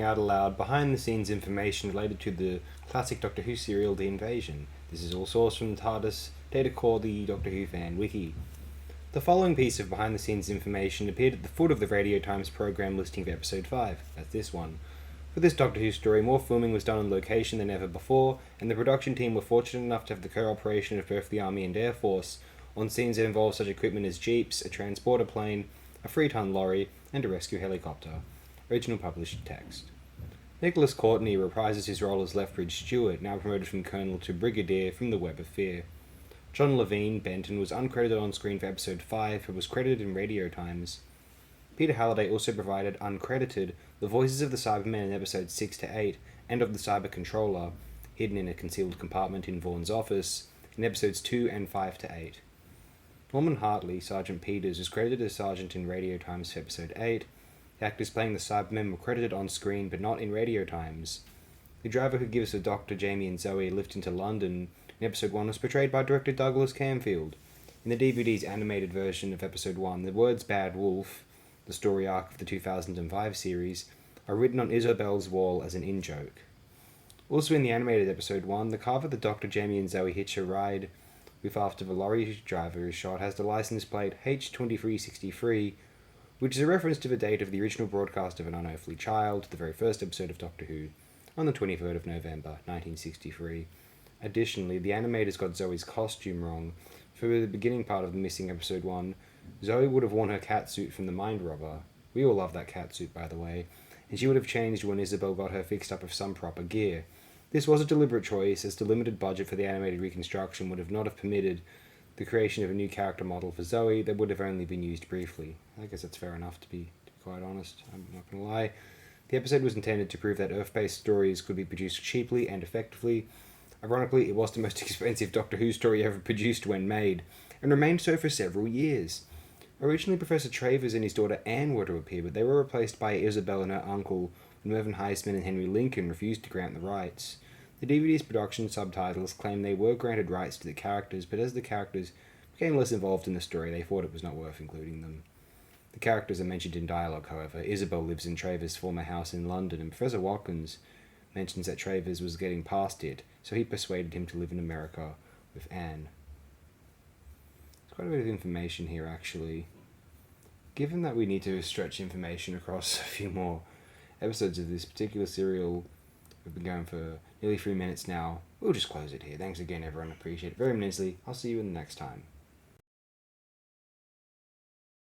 out aloud behind-the-scenes information related to the classic Doctor Who serial The Invasion. This is all sourced from the TARDIS data core, the Doctor Who fan wiki. The following piece of behind-the-scenes information appeared at the foot of the Radio Times program listing for episode 5. That's this one. For this Doctor Who story, more filming was done on location than ever before, and the production team were fortunate enough to have the cooperation of both the Army and Air Force on scenes that involved such equipment as jeeps, a transporter plane, a 3-ton lorry, and a rescue helicopter. Original published text. Nicholas Courtney reprises his role as Lethbridge Stewart, now promoted from Colonel to Brigadier from the Web of Fear. John Levine Benton was uncredited on screen for episode 5, but was credited in Radio Times. Peter Halliday also provided, uncredited, the voices of the Cybermen in episodes 6 to 8, and of the Cyber Controller, hidden in a concealed compartment in Vaughan's office, in episodes 2 and 5 to 8. Norman Hartley, Sergeant Peters, was credited as Sergeant in Radio Times for episode 8. The actors playing the Cybermen were credited on screen, but not in Radio Times. The driver who gives the Doctor, Jamie and Zoe a lift into London in episode 1 was portrayed by director Douglas Camfield. In the DVD's animated version of episode 1, the words Bad Wolf, the story arc of the 2005 series, are written on Isabel's wall as an in-joke. Also in the animated episode 1, the car that the Doctor, Jamie and Zoe hitch a ride with after the lorry driver is shot has the license plate H2363, which is a reference to the date of the original broadcast of An Unearthly Child, the very first episode of Doctor Who, on the 23rd of November, 1963. Additionally, the animators got Zoe's costume wrong. For the beginning part of the missing episode 1, Zoe would have worn her catsuit from The Mind Robber. We all love that catsuit, by the way, and she would have changed when Isabel got her fixed up with some proper gear. This was a deliberate choice, as the limited budget for the animated reconstruction would have not have permitted the creation of a new character model for Zoe that would have only been used briefly. I guess that's fair enough, to be quite honest. I'm not going to lie. The episode was intended to prove that Earth-based stories could be produced cheaply and effectively. Ironically, it was the most expensive Doctor Who story ever produced when made, and remained so for several years. Originally, Professor Travers and his daughter Anne were to appear, but they were replaced by Isabel and her uncle when Mervyn Heisman and Henry Lincoln refused to grant the rights. The DVD's production subtitles claim they were granted rights to the characters, but as the characters became less involved in the story, they thought it was not worth including them. The characters are mentioned in dialogue, however. Isabel lives in Travers' former house in London, and Professor Watkins mentions that Travers was getting past it, so he persuaded him to live in America with Anne. There's quite a bit of information here, actually. Given that we need to stretch information across a few more episodes of this particular serial, we've been going for nearly 3 minutes now, we'll just close it here. Thanks again, everyone. Appreciate it very immensely. I'll see you in the next time.